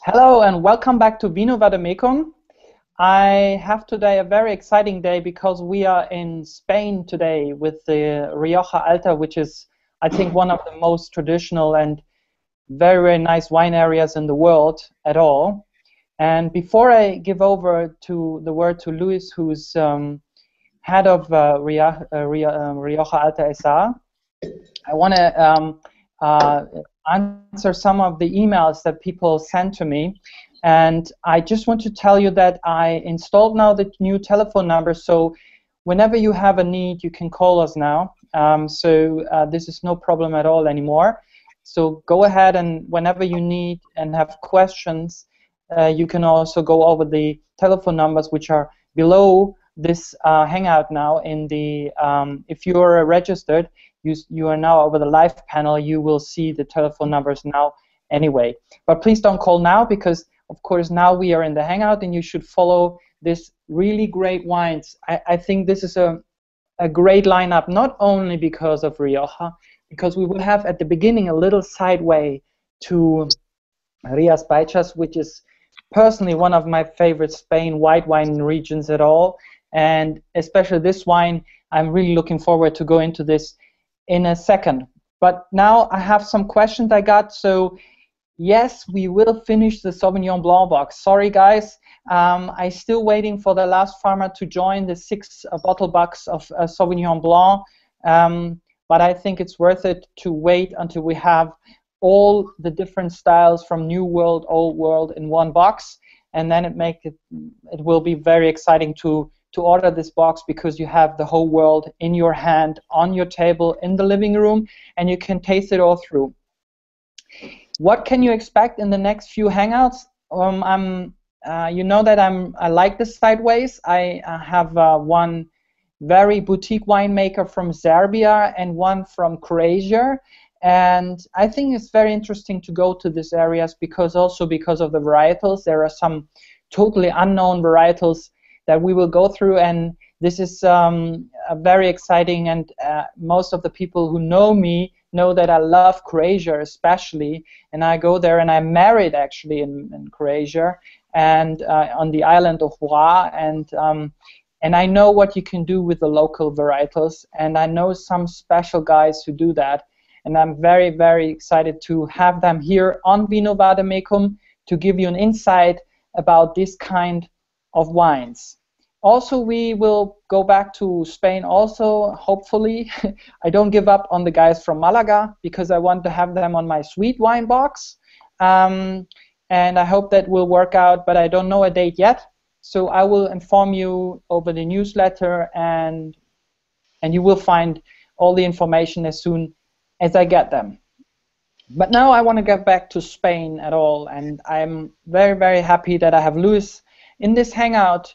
Hello and welcome back to Vino Vademecum. I have today a very exciting day because we are in Spain today with the Rioja Alta, which is, I think, one of the most traditional and very, very nice wine areas in the world at all. And before I give over to the word to Luis, who's head of Rioja Alta SA, I want to answer some of the emails that people sent to me. And I just want to tell you that I installed now the new telephone number, so whenever you have a need, you can call us now. This is no problem at all anymore. So go ahead, and whenever you need and have questions, you can also go over the telephone numbers which are below this hangout now. In the if you are registered, you are now over the live panel. You will see the telephone numbers now anyway. But please don't call now, because of course now we are in the hangout, and you should follow this really great wines. I think this is a great lineup, not only because of Rioja, because we will have at the beginning a little sideway to Rías Baixas, which is personally one of my favorite Spain white wine regions at all, and especially this wine. I'm really looking forward to go into this in a second. But now I have some questions I got. So yes, we will finish the Sauvignon Blanc box. Sorry guys, I'm still waiting for the last farmer to join the 6 bottle box of Sauvignon Blanc, but I think it's worth it to wait until we have all the different styles from New World, Old World in one box, and then it will be very exciting to order this box, because you have the whole world in your hand, on your table, in the living room, and you can taste it all through. What can you expect in the next few hangouts? You know that I like the sideways. I have one very boutique winemaker from Serbia and one from Croatia, and I think it's very interesting to go to these areas because of the varietals. There are some totally unknown varietals that we will go through, and this is very exciting, and most of the people who know me know that I love Croatia especially, and I go there, and I'm married actually in Croatia, and on the island of Hvar, and I know what you can do with the local varietals, and I know some special guys who do that, and I'm very, very excited to have them here on Vino Vademecum to give you an insight about this kind of wines. Also, we will go back to Spain also, hopefully. I don't give up on the guys from Malaga, because I want to have them on my sweet wine box, and I hope that will work out, but I don't know a date yet, so I will inform you over the newsletter, and you will find all the information as soon as I get them. But now I want to get back to Spain at all, and I'm very, very happy that I have Luis in this hangout,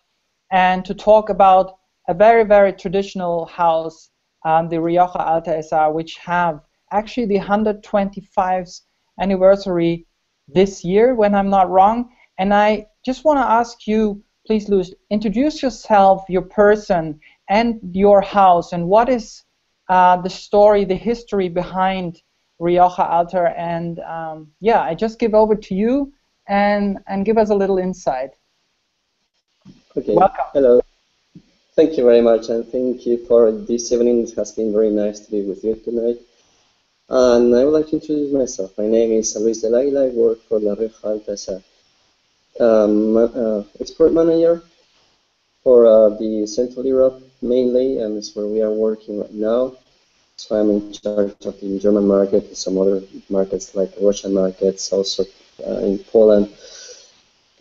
and to talk about a very, very traditional house, the Rioja Alta SA, which have actually the 125th anniversary this year, when I'm not wrong. And I just want to ask you, please, Luis, introduce yourself, your person, and your house, and what is the story, the history behind Rioja Alta, and yeah, I just give over to you, and give us a little insight. Okay. Welcome. Hello. Thank you very much, and thank you for this evening. It has been very nice to be with you tonight. And I would like to introduce myself. My name is Luis Del Águila. I work for La Rioja Alta as a export manager for the Central Europe mainly, and it's where we are working right now. So I'm in charge of the German market and some other markets like Russian markets, also in Poland.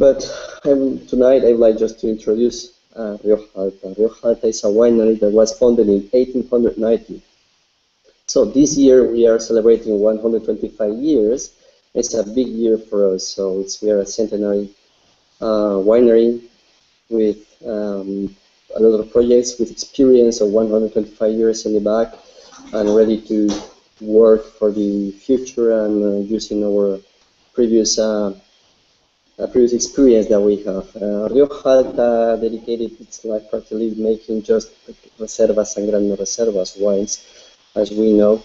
But tonight I would like just to introduce Rioja Alta. Rioja Alta is a winery that was founded in 1890. So this year we are celebrating 125 years. It's a big year for us. So we are a centenary winery with a lot of projects, with experience of 125 years in the back, and ready to work for the future, and using our previous experience that we have. Rioja Alta dedicated its life practically making just reservas and grande reservas wines, as we know.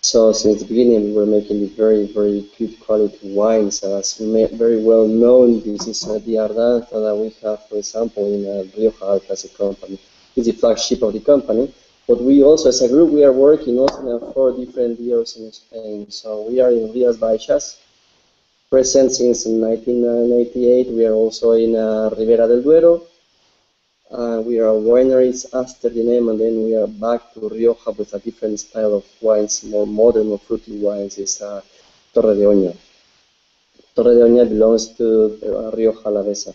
So since the beginning, we were making very, very good quality wines. As very well known, this is the Ardant that we have, for example, in Rioja Alta as a company. It's the flagship of the company. But we also, as a group, we are working also in 4 different years in Spain. So we are in Rías Baixas, present since 1998. We are also in Ribera del Duero. We are wineries after the name, and then we are back to Rioja with a different style of wines, more modern, more fruity wines. Is Torre de Oña. Torre de Oña belongs to Rioja Alavesa.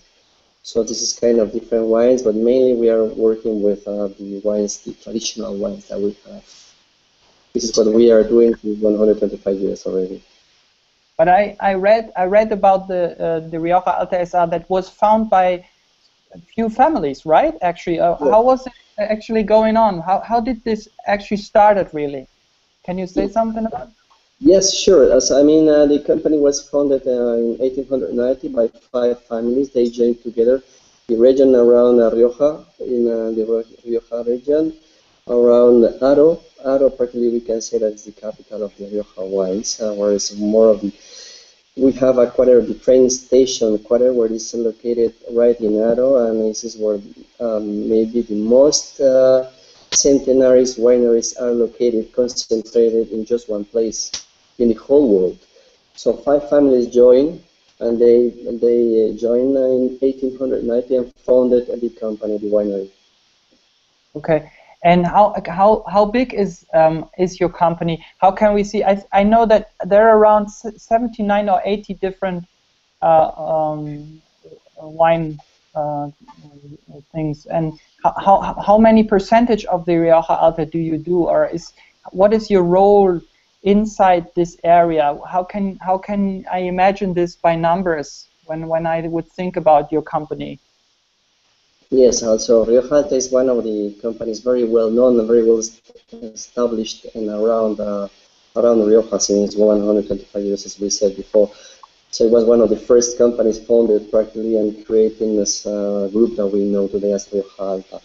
So this is kind of different wines, but mainly we are working with the wines, the traditional wines that we have. This is what we are doing for 125 years already. But I read about the Rioja Alta SA that was found by a few families, right? Actually, Yeah. How was it actually going on? How did this actually started really? Can you say something about it? Yes, sure. The company was founded in 1890 by 5 families. They joined together the region around Rioja, in the Rioja region, around Aro. Aro, particularly, we can say that is the capital of the Rioja wines, whereas more of the we have a quarter, the train station quarter, where it's located right in Aro, and this is where maybe the most centenaries wineries are located, concentrated in just one place in the whole world. So 5 families joined, and they joined in 1890 and founded the company, the winery. Okay. And how big is your company? How can we see? I know that there are around 79 or 80 different wine things. And how many percentage of the Rioja Alta do you do, or what is your role inside this area? How can I imagine this by numbers when I would think about your company? Yes, also Rioja Alta is one of the companies very well known and very well established and around Rioja since 125 years, as we said before. So it was one of the first companies founded practically and creating this group that we know today as Rioja Alta.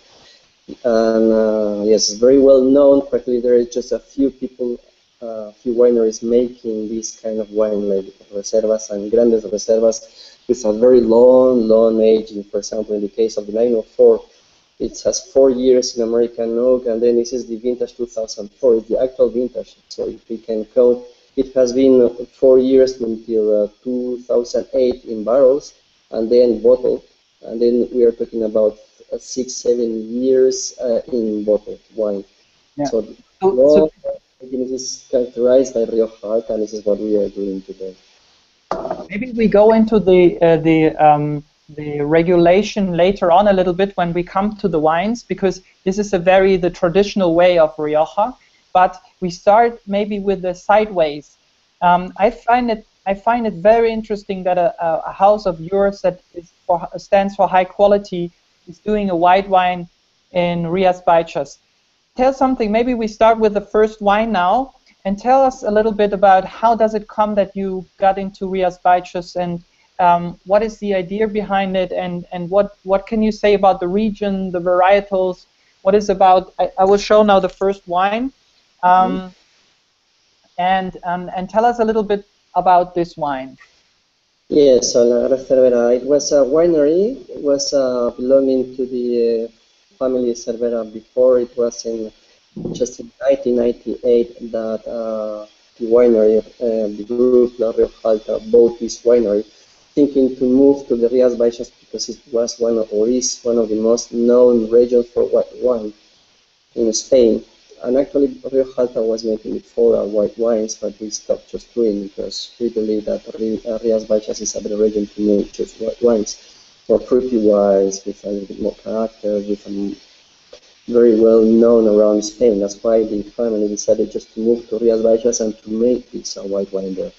And yes, it's very well known. Practically there is just a few people, a few wineries making this kind of wine, like Reservas and Grandes Reservas, with a very long aging. For example, in the case of the 904, it has 4 years in American oak, and then this is the vintage 2004. It's the actual vintage. So if we can count, it has been 4 years until 2008 in barrels, and then bottled, and then we are talking about 6-7 years in bottled wine. Yeah. So this is characterized by Rioja Alta, and this is what we are doing today. Maybe we go into the regulation later on a little bit when we come to the wines, because this is the traditional way of Rioja. But we start maybe with the sideways. I find it very interesting that a house of yours that stands for high quality is doing a white wine in Rías Baixas. Tell something. Maybe we start with the first wine now. And tell us a little bit about how does it come that you got into Rías Baixas, and what is the idea behind it, and what can you say about the region, the varietals? What is about? I will show now the first wine, and tell us a little bit about this wine. Yes, so Lagar de Cervera. It was a winery. It was belonging to the family Cervera before. It was just in 1998 that the winery, the group La Rioja Alta, bought this winery, thinking to move to the Rías Baixas because it was one of the most known regions for white wine in Spain. And actually, Rioja Alta was making before white wines, but we stopped just doing because we believe that Rías Baixas is a better region to make just white wines, more fruity wines with a little bit more character, with a very well known around Spain. That's why the family decided just to move to Rías Baixas and to make this white wine there.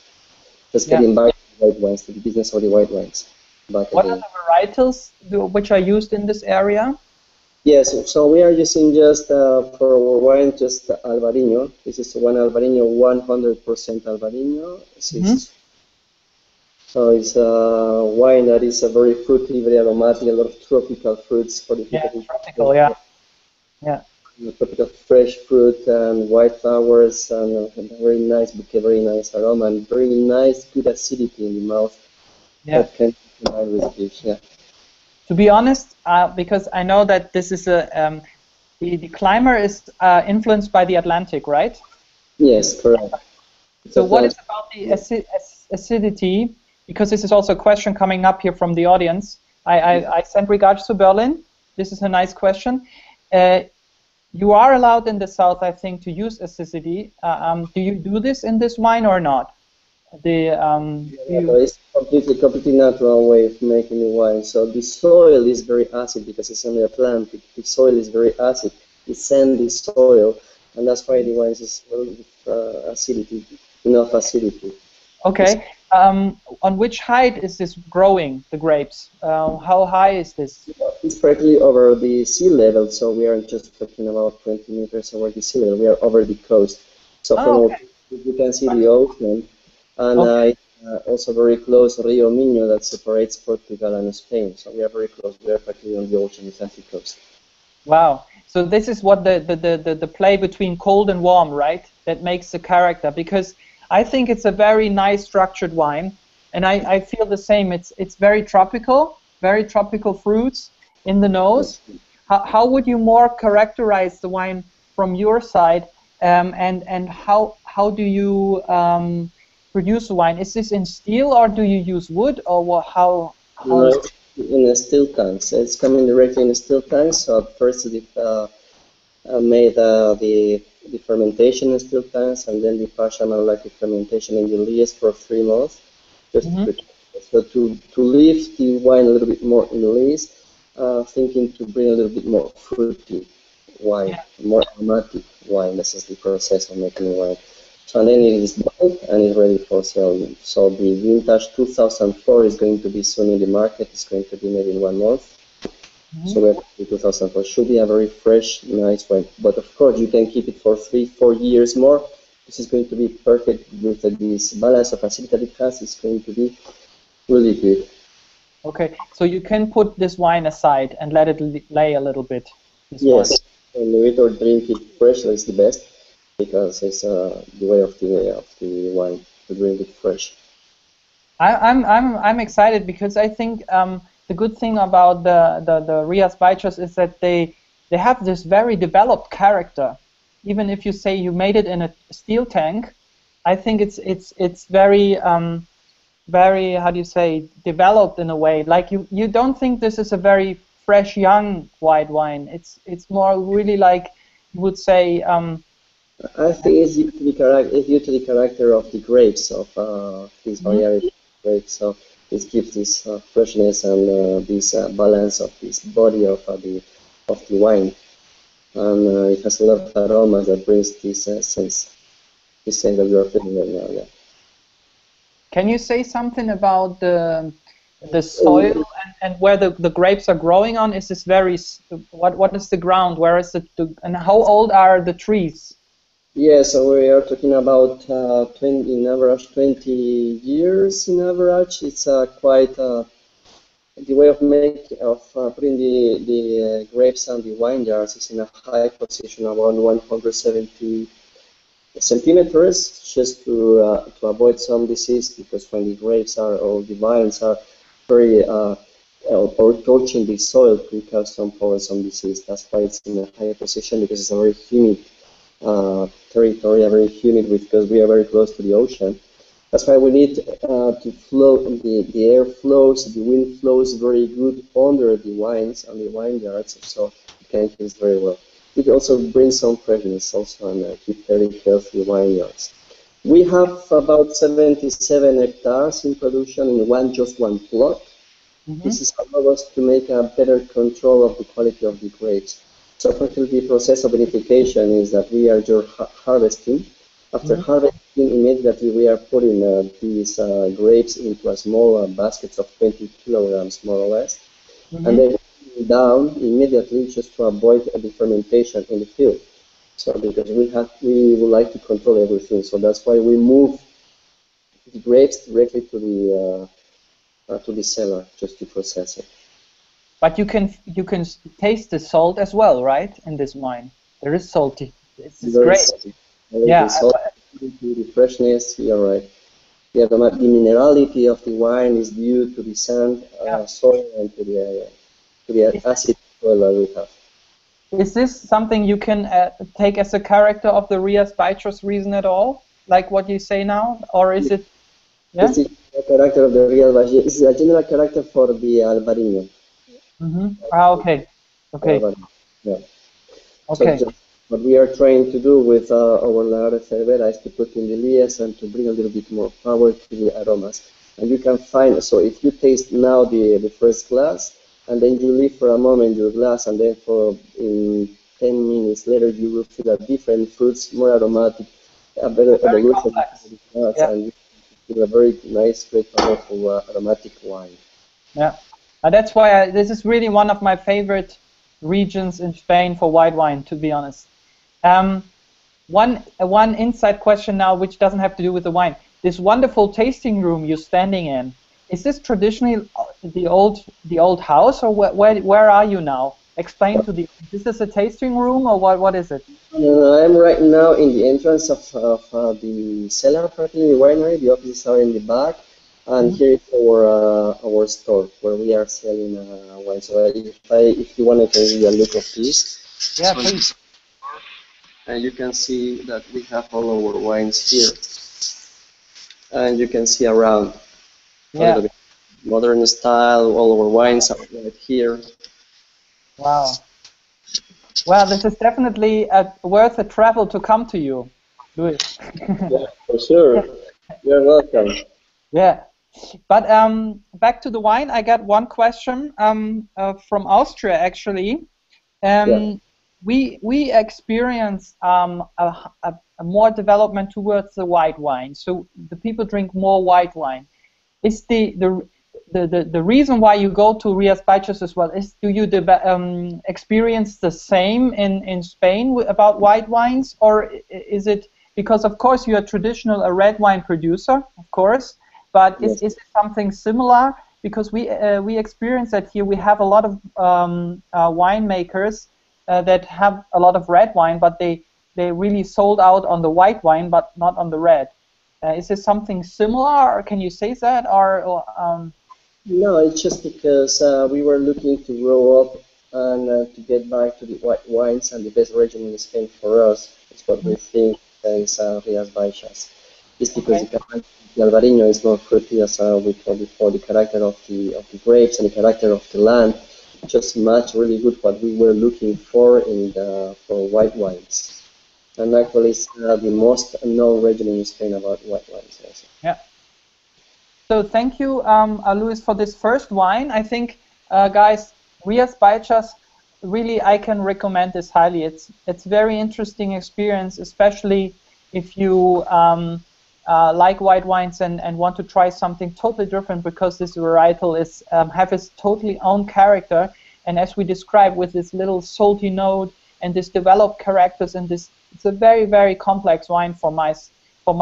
Just getting back to the white wines, to the business of the white wines. What are the varietals which are used in this area? Yes, so we are using just for our wine just Albariño. This is one Albariño, 100% Albariño. So it's a wine that is very fruity, very aromatic, a lot of tropical fruits for the tropical, yeah. a tropical fresh fruit and white flowers and a very nice bouquet, very nice aroma, and very nice, good acidity in the mouth. Yeah. That can combine with this, yeah. To be honest, because I know that this is the climate is influenced by the Atlantic, right? Yes, correct. So what is about the acidity? Because this is also a question coming up here from the audience. I send regards to Berlin. This is a nice question. You are allowed in the south, I think, to use acidity. Do you do this in this wine or not? It's completely natural way of making the wine. So the soil is very acid because it's in the Atlantic. The soil is very acid. It's sandy soil, and that's why the wine is full of acidity, enough acidity. Okay. On which height is this growing, the grapes? How high is this? It's practically over the sea level, so we aren't just talking about 20 meters over the sea level. We are over the coast. So from you can see the ocean, and also very close Rio Minho that separates Portugal and Spain. So we are very close. We are practically on the ocean, Atlantic coast. Wow. So this is what the play between cold and warm, right? That makes the character, because I think it's a very nice structured wine, and I feel the same. It's very tropical fruits in the nose. How would you more characterize the wine from your side, and how do you produce the wine? Is this in steel, or do you use wood, or how? No, in a steel tanks. It's coming directly in a steel tanks. So at first we made the fermentation in steel tanks, and then the partial malolactic fermentation in the Rias for 3 months. Just to leave the wine a little bit more in lees, thinking to bring a little bit more fruity wine, more aromatic wine. This is the process of making wine. So then it is bottled and is ready for sale. So the vintage 2004 is going to be soon in the market. It's going to be made in 1 month. So we have 2004. Should be a very fresh, nice wine. But of course, you can keep it for 3-4 years more. This is going to be perfect with this balance of acidity that it has. It's going to be really good. Okay, so you can put this wine aside and let it lay a little bit. Yes, and leave it or drink it fresh is the best, because it's the way of the wine to drink it fresh. I'm excited because I think the good thing about the Rías Baixas is that they have this very developed character. Even if you say you made it in a steel tank, I think it's very very, how do you say, developed in a way. Like you don't think this is a very fresh young white wine. It's more really like you would say. I think it's due to the character of the grapes, of these variety grapes. So it gives this freshness and this balance of this body of the wine, and it has a lot of aromas that brings this sense that we are feeling right now. Yeah. Can you say something about the soil and where the grapes are growing on? Is this very what is the ground? Where is it? And how old are the trees? Yeah, so we are talking about 20 in average, 20 years in average. It's quite the way of putting the grapes and the wine jars is in a high position, around 170 centimeters, just to avoid some disease, because when the grapes or the vines are very or touching the soil, could cause some pollen, some disease. That's why it's in a higher position, because it's a very humid territory, very humid, because we are very close to the ocean. That's why we need to flow, the air flows, the wind flows very good under the wines and the wine jars, so it can use very well. It also brings some freshness also, and keep very healthy wine yards. We have about 77 hectares in production in just one plot. This is allow us to make a better control of the quality of the grapes. So practically the process of vinification is that we are just harvesting. After harvesting, immediately we are putting these grapes into a small baskets of 20 kilograms, more or less, and then down immediately, just to avoid the fermentation in the field. So because we would like to control everything, so that's why we move the grapes directly to the cellar, just to process it. But you can taste the salt as well, right, in this wine? There is salty. It's Very great. salty. Yeah. The freshness, you're right. Yeah, the minerality of the wine is due to the sand, soil, and to the acid soil that we have. Is this something you can take as a character of the Rías Baixas region at all, like what you say now, or is it? Yeah. This is the character of the Rías Baixas. This is a general character for the Albariño. Okay. Okay. Yeah. Okay. So what we are trying to do with our Lagar de Cervera is to put in the Rias and to bring a little bit more power to the aromas. And you can find, so if you taste now the first glass, and then you leave for a moment your glass, and then for in 10 minutes later you will feel a different fruits, more aromatic, a better evolution of the glass, and you feel a very nice, very powerful aromatic wine. Yeah, that's why this is really one of my favorite regions in Spain for white wine, to be honest. One inside question now, which doesn't have to do with the wine. This wonderful tasting room you're standing in, is this traditionally the old house, or where are you now? Explain to the. Is this a tasting room, or what is it? I'm right now in the entrance of the cellar, practically the winery. The offices are in the back, and here is our store where we are selling wine. So if you want to take a look of this, yeah, please. And you can see that we have all our wines here, and you can see around. Yeah. Modern style, all our wines are right here. Wow. Well, this is definitely worth a travel to come to you, Luis. Yeah, for sure. You're welcome. Yeah. But back to the wine, I got one question from Austria, actually. We experience a more development towards the white wine. So the people drink more white wine. Is the reason why you go to Rías Baixas as well, is do you experience the same in Spain about white wines, or is it because, of course, you're a red wine producer, of course, but is it something similar? Because we experience that here. We have a lot of winemakers that have a lot of red wine, but they really sold out on the white wine, but not on the red. Is this something similar, or can you say that, or No, it's just because we were looking to grow up and to get back to the white wines, and the best region in Spain for us is what we think is Rías Baixas. It's because the Albariño is more fruity, as we told before. The character of the grapes and the character of the land just match really good what we were looking for for white wines. And actually, it's the most known region in Spain about white wines also. Yeah. So thank you, Luis, for this first wine. I think, guys, Rías Baixas, really, I can recommend this highly. It's very interesting experience, especially if you like white wines and want to try something totally different, because this varietal is have its totally own character, and as we described, with this little salty note and this developed characters, and this, it's a very, very complex wine for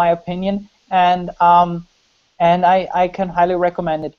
my opinion, and I can highly recommend it.